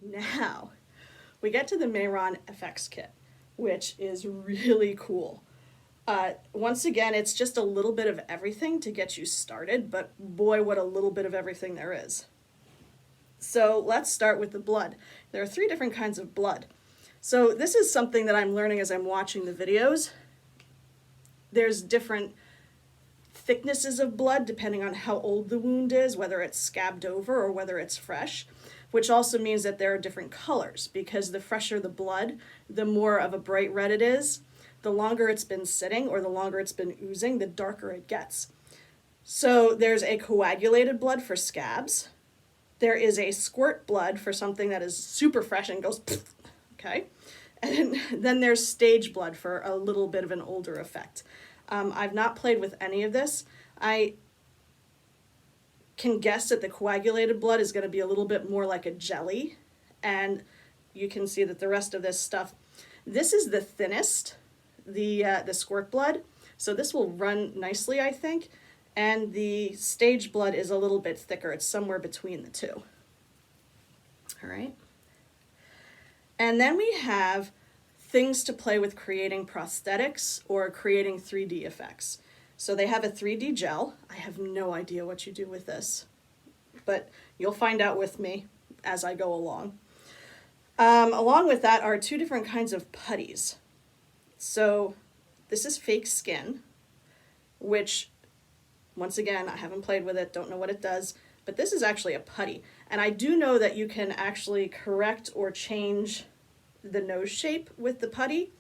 Now, we get to the Mayron FX kit, which is really cool. Once again, it's just a little bit of everything to get you started, but boy, what a little bit of everything there is. So let's start with the blood. There are 3 different kinds of blood. So this is something that I'm learning as I'm watching the videos. There's different thicknesses of blood depending on how old the wound is, whether it's scabbed over or whether it's fresh, which also means that there are different colors, because the fresher the blood, the more of a bright red it is. The longer it's been sitting or the longer it's been oozing, the darker it gets. So there's a coagulated blood for scabs. There is a squirt blood for something that is super fresh and goes, okay? And then there's stage blood for a little bit of an older effect. I've not played with any of this. I can guess that the coagulated blood is going to be a little bit more like a jelly, and you can see that the rest of this stuff, this is the thinnest, the squirt blood, so this will run nicely, I think, and the stage blood is a little bit thicker. It's somewhere between the two. All right. And then we have things to play with creating prosthetics or creating 3D effects. So they have a 3D gel. I have no idea what you do with this, but you'll find out with me as I go along. Along with that are 2 different kinds of putties. So this is fake skin, which, once again, I haven't played with it, don't know what it does, but this is actually a putty. And I do know that you can actually correct or change the nose shape with the putty,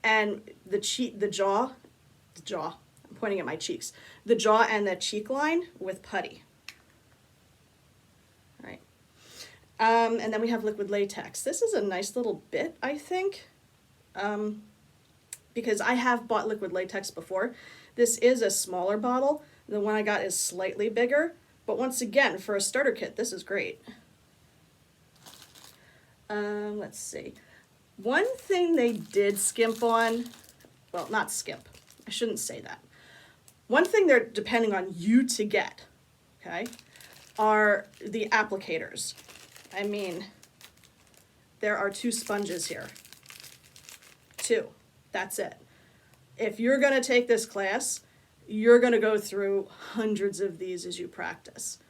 and the jaw, I'm pointing at my cheeks, the jaw and the cheek line with putty. All right. And then we have liquid latex. This is a nice little bit, I think, because I have bought liquid latex before. This is a smaller bottle. The one I got is slightly bigger, but once again, for a starter kit, this is great. Let's see. One thing they did skimp on, well, not skimp, I shouldn't say that. One thing they're depending on you to get, okay, are the applicators. I mean, there are 2 sponges here. 2, that's it. If you're gonna take this class, you're gonna go through hundreds of these as you practice.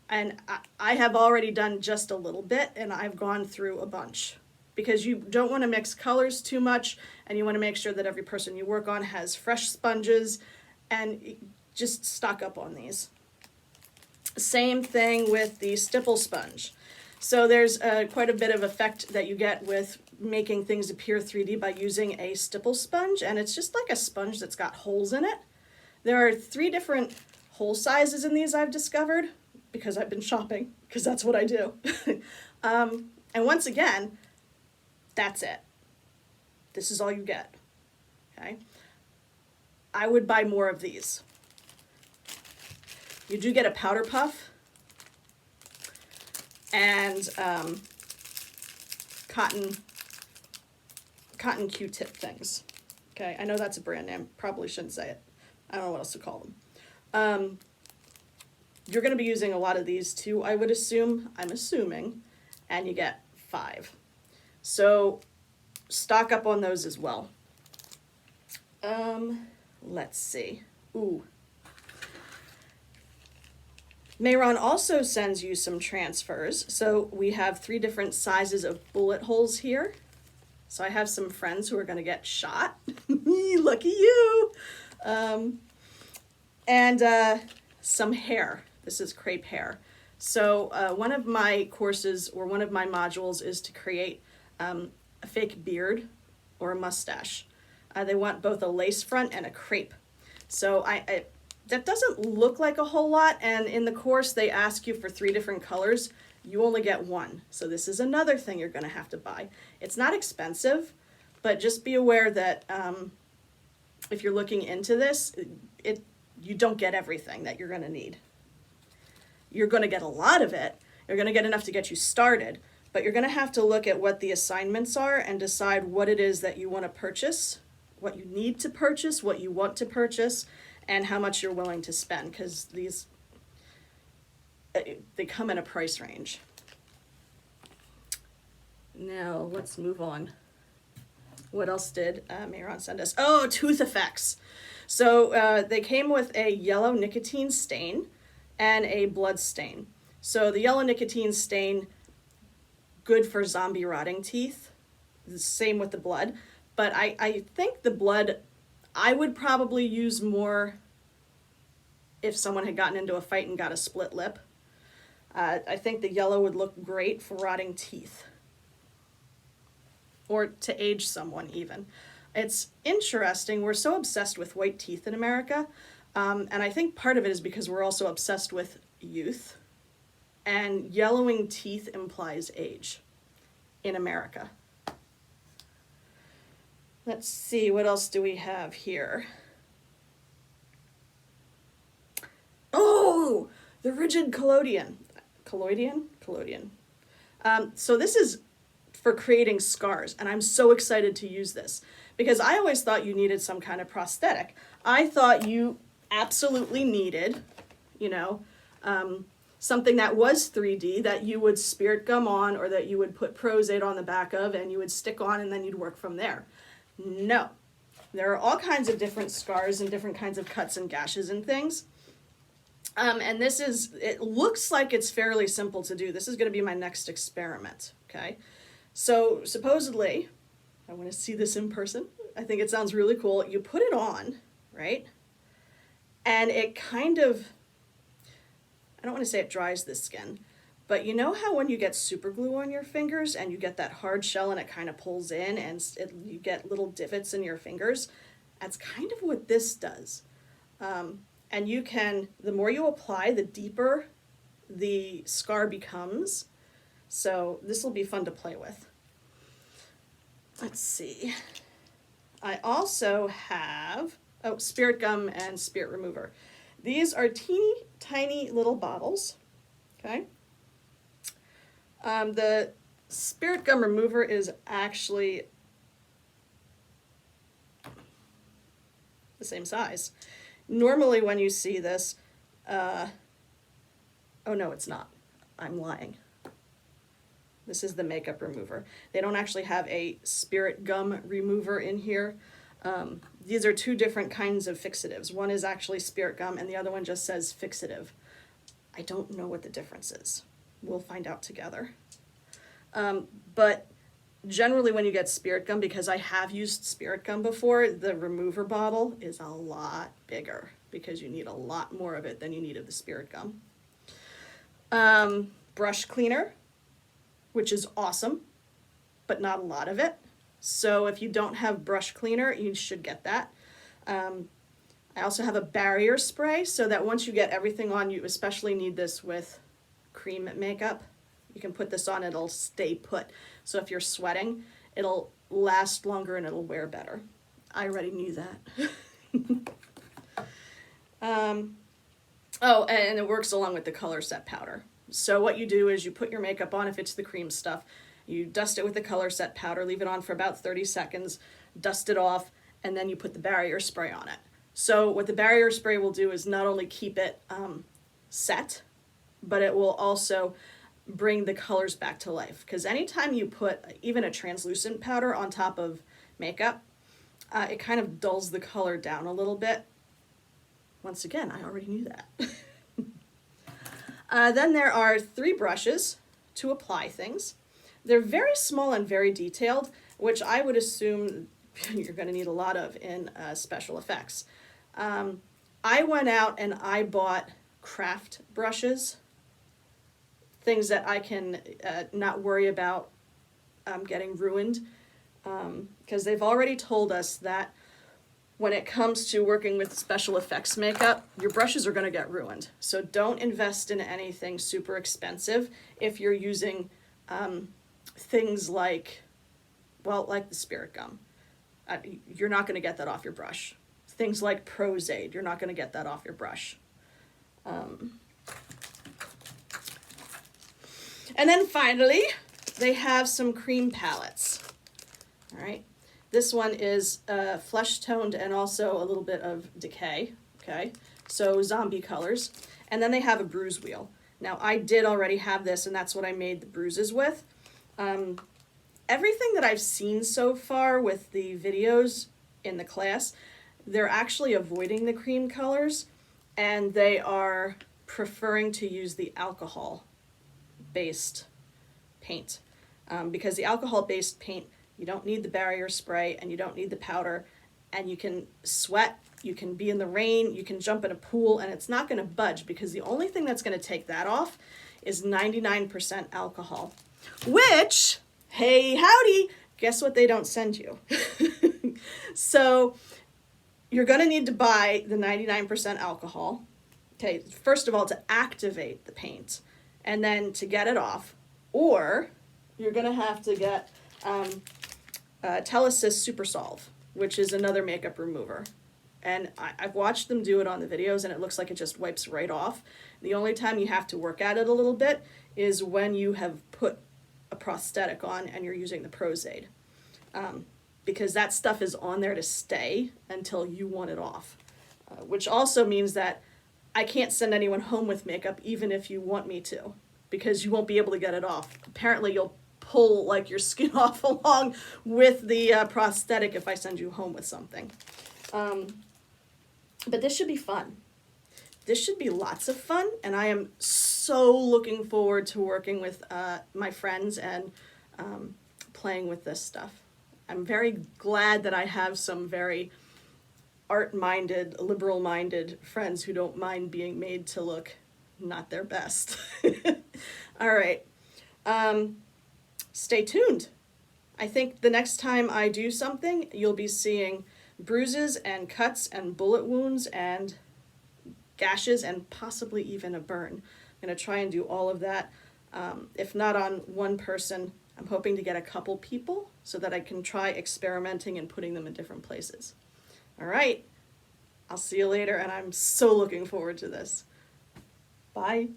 And I have already done just a little bit, and I've gone through a bunch, because you don't want to mix colors too much, and you want to make sure that every person you work on has fresh sponges, and just stock up on these. Same thing with the stipple sponge. So there's quite a bit of effect that you get with making things appear 3D by using a stipple sponge, and it's just like a sponge that's got holes in it. There are 3 different hole sizes in these I've discovered, because I've been shopping, because that's what I do. And once again, that's it. This is all you get, okay? I would buy more of these. You do get a powder puff and cotton Q-tip things, okay? I know that's a brand name, probably shouldn't say it. I don't know what else to call them. You're gonna be using a lot of these too, I would assume, I'm assuming, and you get 5. So stock up on those as well. Let's see. Ooh. Mayron also sends you some transfers. So we have 3 different sizes of bullet holes here. So I have some friends who are going to get shot. Lucky you. And some hair. This is crepe hair. So one of my courses, or one of my modules, is to create a fake beard or a mustache. They want both a lace front and a crepe. So that doesn't look like a whole lot, and in the course they ask you for 3 different colors. You only get 1. So this is another thing you're going to have to buy. It's not expensive, but just be aware that if you're looking into this, you don't get everything that you're going to need. You're going to get a lot of it. You're going to get enough to get you started, but you're going to have to look at what the assignments are and decide what it is that you want to purchase, what you need to purchase, what you want to purchase, and how much you're willing to spend, because they come in a price range. Now, let's move on. What else did Mayron send us? Oh, tooth effects. So they came with a yellow nicotine stain and a blood stain. So the yellow nicotine stain, good for zombie rotting teeth. The same with the blood. But I think the blood, I would probably use more if someone had gotten into a fight and got a split lip. I think the yellow would look great for rotting teeth. Or to age someone even. It's interesting, we're so obsessed with white teeth in America, and I think part of it is because we're also obsessed with youth, and yellowing teeth implies age in America. Let's see, what else do we have here? Oh, the rigid collodion. Collodion? So this is for creating scars, and I'm so excited to use this because I always thought you needed some kind of prosthetic. I thought you absolutely needed, something that was 3D that you would spirit gum on, or that you would put Pros-Aid on the back of and you would stick on and then you'd work from there. No. There are all kinds of different scars and different kinds of cuts and gashes and things. And it looks like it's fairly simple to do. This is going to be my next experiment, okay? So supposedly, I want to see this in person. I think it sounds really cool. You put it on, right? And it kind of, I don't want to say it dries the skin, but you know how when you get super glue on your fingers and you get that hard shell and it kind of pulls in and you get little divots in your fingers? That's kind of what this does. And you can, the more you apply, the deeper the scar becomes. So this will be fun to play with. Let's see. I also have, spirit gum and spirit remover. These are teeny tiny little bottles, okay? The spirit gum remover is actually the same size. Normally when you see this, oh no, it's not. I'm lying. This is the makeup remover. They don't actually have a spirit gum remover in here. These are two different kinds of fixatives. One is actually spirit gum and the other one just says fixative. I don't know what the difference is. We'll find out together. But generally when you get spirit gum, because I have used spirit gum before, the remover bottle is a lot bigger because you need a lot more of it than you need of the spirit gum. Brush cleaner, which is awesome, but not a lot of it. So if you don't have brush cleaner, you should get that. I also have a barrier spray so that once you get everything on, you especially need this with cream makeup. You can put this on, it'll stay put. So if you're sweating, it'll last longer and it'll wear better. I already knew that. Oh, and it works along with the color set powder. So what you do is you put your makeup on, if it's the cream stuff, you dust it with the color set powder, leave it on for about 30 seconds, dust it off, and then you put the barrier spray on it. So what the barrier spray will do is not only keep it set, but it will also bring the colors back to life. Because anytime you put even a translucent powder on top of makeup, it kind of dulls the color down a little bit. Once again, I already knew that. Then there are 3 brushes to apply things. They're very small and very detailed, which I would assume you're going to need a lot of in special effects. I went out and I bought craft brushes, things that I can not worry about getting ruined, because they've already told us that when it comes to working with special effects makeup, your brushes are going to get ruined. So don't invest in anything super expensive if you're using things like the spirit gum. You're not going to get that off your brush. Things like Pros-Aid, you're not going to get that off your brush. And then finally, they have some cream palettes. All right. This one is flesh toned and also a little bit of decay, okay? So zombie colors. And then they have a bruise wheel. Now I did already have this and that's what I made the bruises with. everything that I've seen so far with the videos in the class, they're actually avoiding the cream colors and they are preferring to use the alcohol-based paint. Because the alcohol-based paint, you don't need the barrier spray and you don't need the powder, and you can sweat, you can be in the rain, you can jump in a pool, and it's not going to budge because the only thing that's going to take that off is 99% alcohol. Which, hey howdy, guess what they don't send you? So you're going to need to buy the 99% alcohol. Okay, first of all, to activate the paint, and then to get it off, or you're going to have to get Telesis Super Solve, which is another makeup remover. And I've watched them do it on the videos, and it looks like it just wipes right off. The only time you have to work at it a little bit is when you have put a prosthetic on and you're using the Prozaid. Because that stuff is on there to stay until you want it off. Which also means that I can't send anyone home with makeup even if you want me to, because you won't be able to get it off. Apparently you'll pull like your skin off along with the prosthetic if I send you home with something. But this should be fun. This should be lots of fun, and I am so looking forward to working with my friends and playing with this stuff. I'm very glad that I have some very art-minded, liberal-minded friends who don't mind being made to look not their best. All right. Stay tuned. I think the next time I do something, you'll be seeing bruises and cuts and bullet wounds and gashes and possibly even a burn. I'm going to try and do all of that. If not on one person, I'm hoping to get a couple people so that I can try experimenting and putting them in different places. All right. I'll see you later, and I'm so looking forward to this. Bye.